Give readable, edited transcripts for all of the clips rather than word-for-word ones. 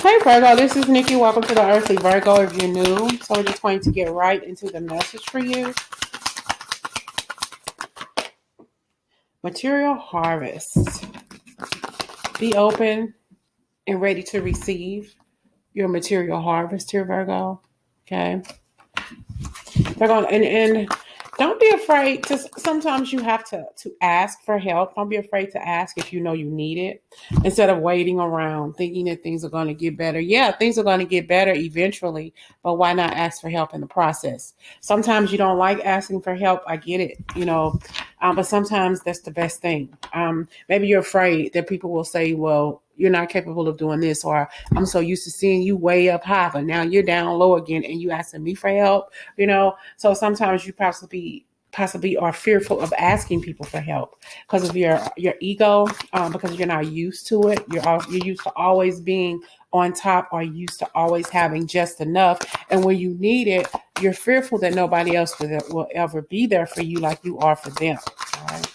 Okay, Virgo, this is Nikki. Welcome to the Earthly Virgo if you're new. So we're just going to get right into the message for you. Material harvest. Be open and ready to receive your material harvest here, Virgo. Okay. Virgo, and don't be afraid to, sometimes you have to ask for help. Don't be afraid to ask if you know you need it instead of waiting around thinking that things are going to get better. Yeah, things are going to get better eventually, but why not ask for help in the process? Sometimes you don't like asking for help. I get it, but sometimes that's the best thing. Maybe you're afraid that people will say, well, you're not capable of doing this, or I'm so used to seeing you way up high, but now you're down low again and you asking me for help, So sometimes you possibly are fearful of asking people for help because of your ego, because you're not used to it. You're used to always being on top, or used to always having just enough. And when you need it, you're fearful that nobody else will ever be there for you like you are for them. All right?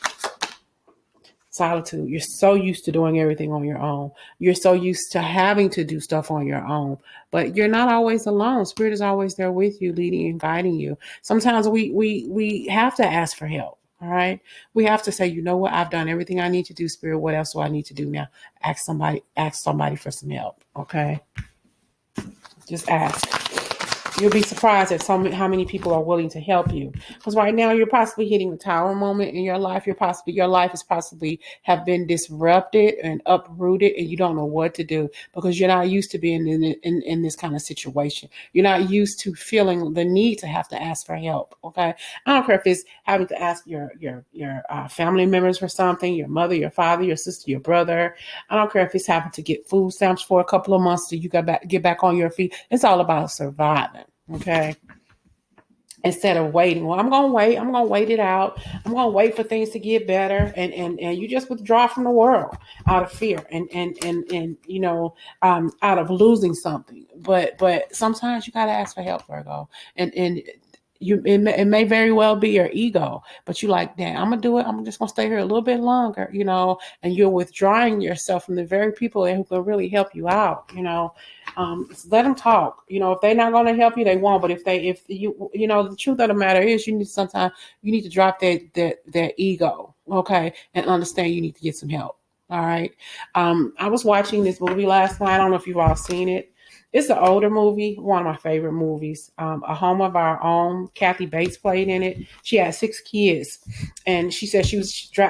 Solitude. You're so used to doing everything on your own. You're so used to having to do stuff on your own, but you're not always alone. Spirit is always there with you, leading and guiding you. Sometimes we have to ask for help. All right. We have to say, you know what? I've done everything I need to do, Spirit. What else do I need to do now? Ask somebody for some help. Okay. Just ask. You'll be surprised at how many people are willing to help you. Because right now you're possibly hitting a tower moment in your life. Your life is possibly have been disrupted and uprooted, and you don't know what to do because you're not used to being in this kind of situation. You're not used to feeling the need to have to ask for help. Okay, I don't care if it's having to ask your family members for something, your mother, your father, your sister, your brother. I don't care if it's having to get food stamps for a couple of months till you get back on your feet. It's all about surviving. Okay. Instead of waiting, well, I'm gonna wait it out. I'm gonna wait for things to get better, and you just withdraw from the world out of fear and out of losing something. But sometimes you gotta ask for help, Virgo, and it may very well be your ego, but you like, damn, I'm gonna do it. I'm just gonna stay here a little bit longer, and you're withdrawing yourself from the very people who can really help you out, let them talk. If they're not going to help you, they won't. But if the truth of the matter is, you need to drop that ego, okay, and understand you need to get some help. All right. I was watching this movie last night. I don't know if you've all seen it. It's an older movie, one of my favorite movies. A Home of Our Own. Kathy Bates played in it. She had 6 kids, and she said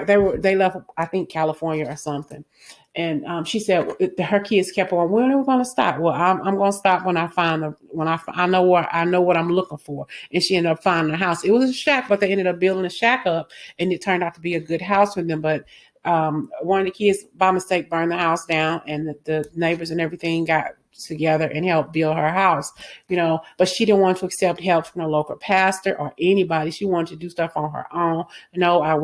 they left, I think, California or something. And she said her kids kept on, when are we going to stop? Well, I'm going to stop when I know what I'm looking for. And she ended up finding a house. It was a shack, but they ended up building a shack up, and it turned out to be a good house for them. But one of the kids by mistake burned the house down, and the neighbors and everything got together and helped build her house, but she didn't want to accept help from the local pastor or anybody. She wanted to do stuff on her own. We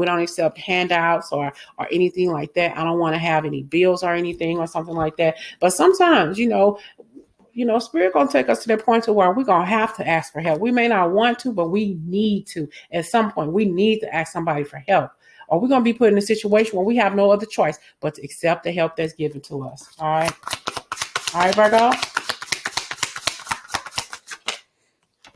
don't accept handouts or anything like that. I don't want to have any bills or anything or something like that. But sometimes, Spirit gonna take us to that point to where we're gonna have to ask for help. We may not want to, but we need to. At some point, we need to ask somebody for help, or we're gonna be put in a situation where we have no other choice but to accept the help that's given to us. All right. All right, Virgo.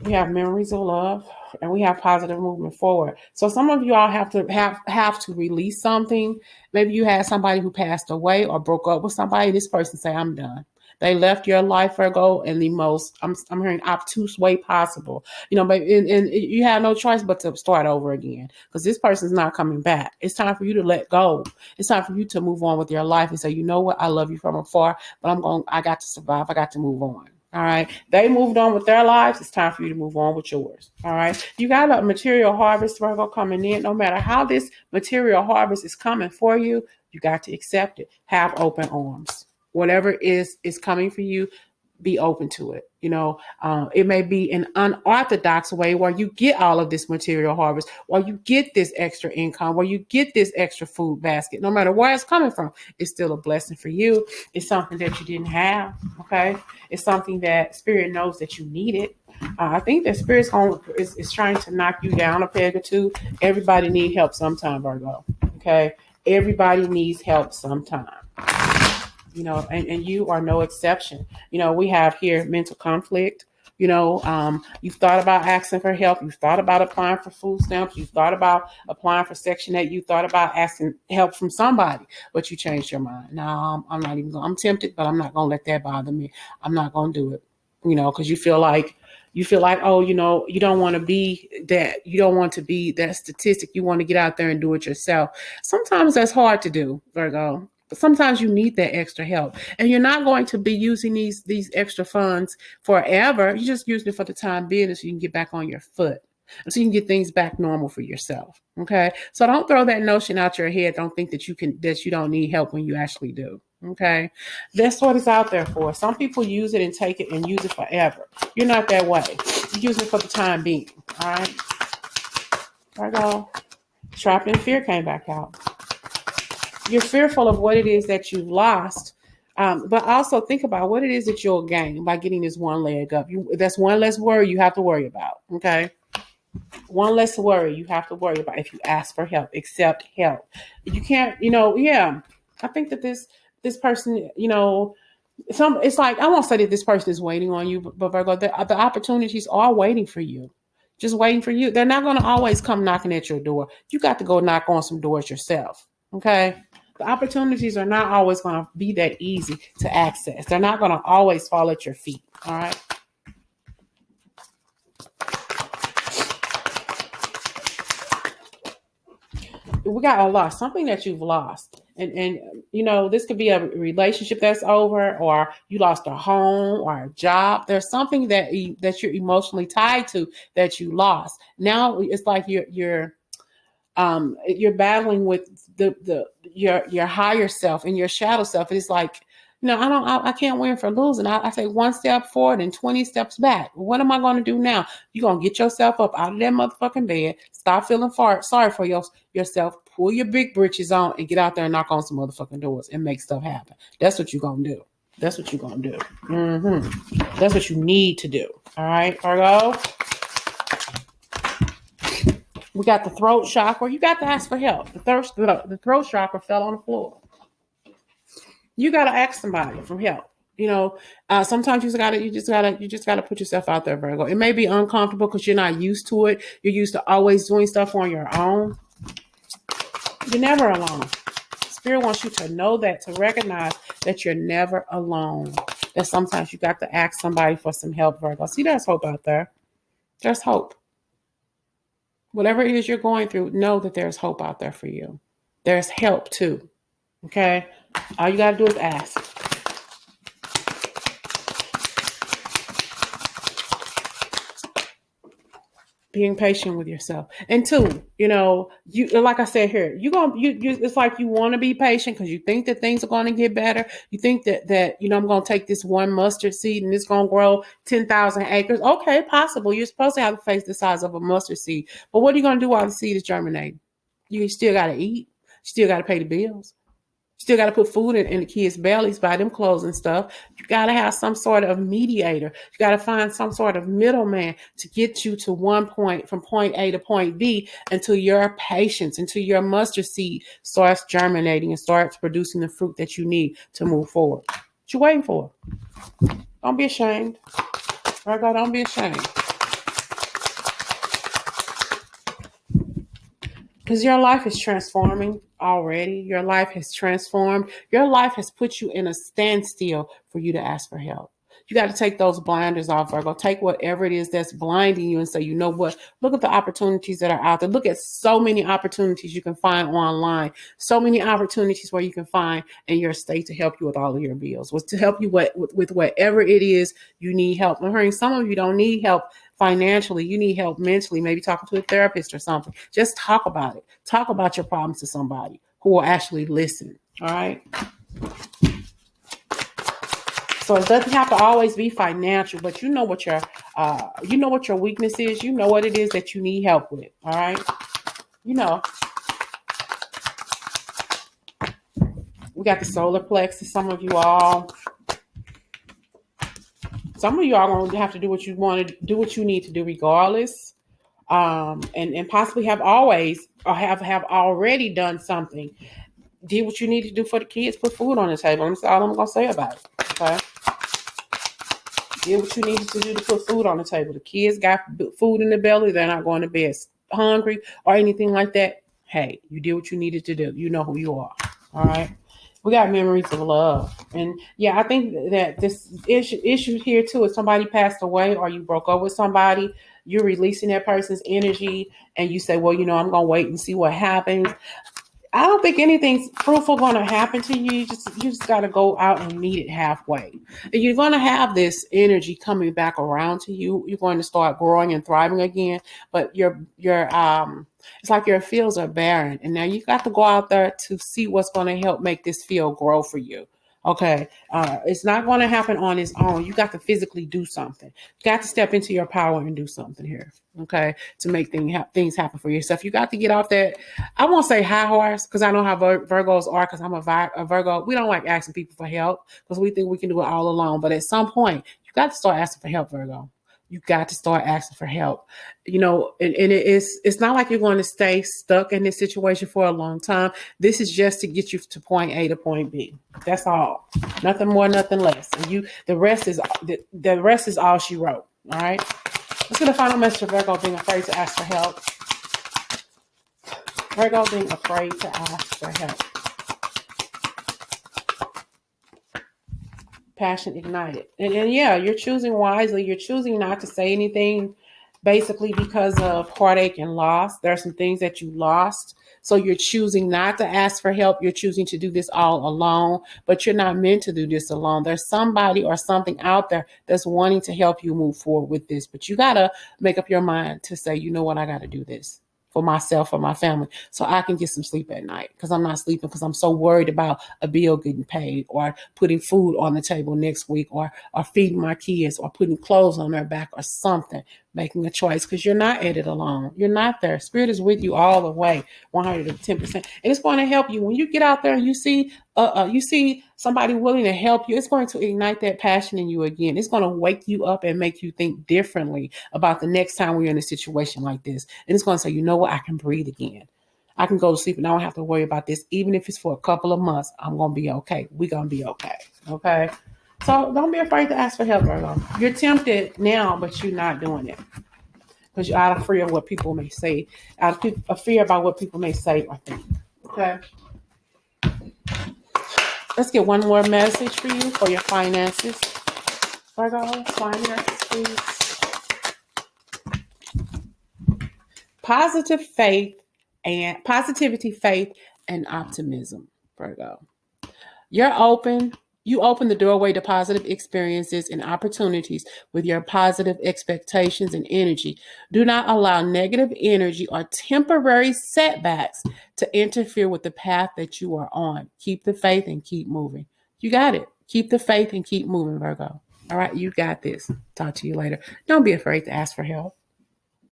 We have memories of love, and we have positive movement forward. So some of you all have to release something. Maybe you had somebody who passed away or broke up with somebody. This person say, I'm done. They left your life, Virgo, in the most, I'm hearing, obtuse way possible. But and you have no choice but to start over again, because this person's not coming back. It's time for you to let go. It's time for you to move on with your life and say, you know what? I love you from afar, but I got to survive. I got to move on. All right. They moved on with their lives. It's time for you to move on with yours. All right. You got a material harvest, Virgo, coming in. No matter how this material harvest is coming for you, you got to accept it. Have open arms. Whatever is coming for you, be open to it. It may be an unorthodox way where you get all of this material harvest, or you get this extra income, or you get this extra food basket. No matter where it's coming from, it's still a blessing for you. It's something that you didn't have. Okay. It's something that Spirit knows that you need it. I think that Spirit's is trying to knock you down a peg or two. Everybody needs help sometime, Virgo. Okay. Everybody needs help sometime. and you are no exception. We have here mental conflict. You've thought about asking for help. You've thought about applying for food stamps. You've thought about applying for Section 8. You thought about asking help from somebody, but you changed your mind. No, I'm not even. I'm tempted, but I'm not going to let that bother me. I'm not going to do it. Because you feel like, oh, you don't want to be that. You don't want to be that statistic. You want to get out there and do it yourself. Sometimes that's hard to do, Virgo. But sometimes you need that extra help, and you're not going to be using these extra funds forever. You're just using it for the time being, so you can get back on your foot, and so you can get things back normal for yourself. Okay, so don't throw that notion out your head. Don't think that you don't need help when you actually do. Okay, that's what it's out there for. Some people use it and take it and use it forever. You're not that way. You use it for the time being. All right, Virgo. Trapped in fear came back out. You're fearful of what it is that you've lost, but also think about what it is that you'll gain by getting this one leg up. That's one less worry you have to worry about. Okay, one less worry you have to worry about if you ask for help. Accept help. You can't. Yeah. I think that this person, it's like, I won't say that this person is waiting on you, but Virgo, the opportunities are waiting for you. Just waiting for you. They're not going to always come knocking at your door. You got to go knock on some doors yourself. Okay. The opportunities are not always going to be that easy to access. They're not going to always fall at your feet. All right. We got a loss, something that you've lost. And this could be a relationship that's over, or you lost a home or a job. There's something that you're emotionally tied to that you lost. Now it's like you're battling with your higher self and your shadow self. And it's like, I can't win for losing. I take one step forward and 20 steps back. What am I going to do now? You're going to get yourself up out of that motherfucking bed. Stop feeling sorry for yourself. Pull your big britches on and get out there and knock on some motherfucking doors and make stuff happen. That's what you're going to do. That's what you're going to do. That's what you need to do. All right, Virgo? We got the throat chakra. You got to ask for help. The throat chakra fell on the floor. You got to ask somebody for help. Sometimes you just gotta put yourself out there, Virgo. It may be uncomfortable because you're not used to it. You're used to always doing stuff on your own. You're never alone. Spirit wants you to know that, to recognize that you're never alone. That sometimes you got to ask somebody for some help, Virgo. See, there's hope out there. There's hope. Whatever it is you're going through, know that there's hope out there for you. There's help too. Okay? All you got to do is ask. Being patient with yourself. And two, you, like I said here, it's like you want to be patient because you think that things are going to get better. You think that I'm going to take this one mustard seed and it's going to grow 10,000 acres. Okay, possible. You're supposed to have a face the size of a mustard seed. But what are you going to do while the seed is germinating? You still got to eat. You still got to pay the bills. Still got to put food in the kids' bellies, buy them clothes and stuff. You got to have some sort of mediator. You got to find some sort of middleman to get you to one point, from point A to point B, until your patience, until your mustard seed starts germinating and starts producing the fruit that you need to move forward. What you waiting for? Don't be ashamed. Virgo, don't be ashamed. Because your life is transforming already. Your life has transformed. Your life has put you in a standstill for you to ask for help. You got to take those blinders off, Virgo. Take whatever it is that's blinding you and say, you know what? Look at the opportunities that are out there. Look at so many opportunities you can find online. So many opportunities where you can find in your state to help you with all of your bills, to help you with whatever it is you need help. I'm hearing some of you don't need help financially. You need help mentally, maybe talking to a therapist or something. Just talk about it. Talk about your problems to somebody who will actually listen. All right. So it doesn't have to always be financial, but you know what your weakness is. You know what it is that you need help with. All right. We got the solar plexus. Some of you all are going to have to do what you want to do, what you need to do regardless. And possibly have always or have already done something did what you need to do for the kids. Put food on the table. That's all I'm going to say about it. Okay? Did what you needed to do to put food on the table. The kids got food in the belly. They're not going to bed hungry or anything like that. Hey, you did what you needed to do. You know who you are. All right. We got memories of love. And yeah, I think that this issue here too is somebody passed away or you broke up with somebody. You're releasing that person's energy and you say, well, I'm going to wait and see what happens. I don't think anything's fruitful going to happen to you. You just got to go out and meet it halfway. And you're going to have this energy coming back around to you. You're going to start growing and thriving again. But it's like your fields are barren, and now you got to go out there to see what's going to help make this field grow for you. Okay, it's not going to happen on its own. You got to physically do something. You got to step into your power and do something here. Okay, to make things happen for yourself. You got to get off that. I won't say high horse because I know how Virgos are. Because I'm a Virgo. We don't like asking people for help because we think we can do it all alone. But at some point, you got to start asking for help, Virgo. You got to start asking for help. And it's not like you're going to stay stuck in this situation for a long time. This is just to get you to point A to point B. That's all. Nothing more, nothing less. And the rest is all she wrote. All right. Let's get a final message of Virgo being afraid to ask for help. Virgo being afraid to ask for help. Passion ignited. And yeah, you're choosing wisely. You're choosing not to say anything basically because of heartache and loss. There are some things that you lost. So you're choosing not to ask for help. You're choosing to do this all alone, but you're not meant to do this alone. There's somebody or something out there that's wanting to help you move forward with this, but you got to make up your mind to say, you know what, I got to do this for myself, for my family, so I can get some sleep at night because I'm not sleeping because I'm so worried about a bill getting paid or putting food on the table next week or feeding my kids or putting clothes on their back or something, making a choice because you're not at it alone. You're not there. Spirit is with you all the way, 110%. And it's going to help you when you get out there and you see somebody willing to help you. It's going to ignite that passion in you again. It's going to wake you up and make you think differently about the next time we're in a situation like this. And it's going to say, you know what? I can breathe again. I can go to sleep and I don't have to worry about this. Even if it's for a couple of months, I'm going to be okay. We're going to be okay. Okay. So don't be afraid to ask for help, Virgo. You're tempted now, but you're not doing it because you're out of fear of what people may say, out of fear about what people may say or think. Okay. Let's get one more message for you for your finances. Virgo, finances, please. Positivity, faith, and optimism, Virgo. You open the doorway to positive experiences and opportunities with your positive expectations and energy. Do not allow negative energy or temporary setbacks to interfere with the path that you are on. Keep the faith and keep moving. You got it. Keep the faith and keep moving, Virgo. All right, you got this. Talk to you later. Don't be afraid to ask for help.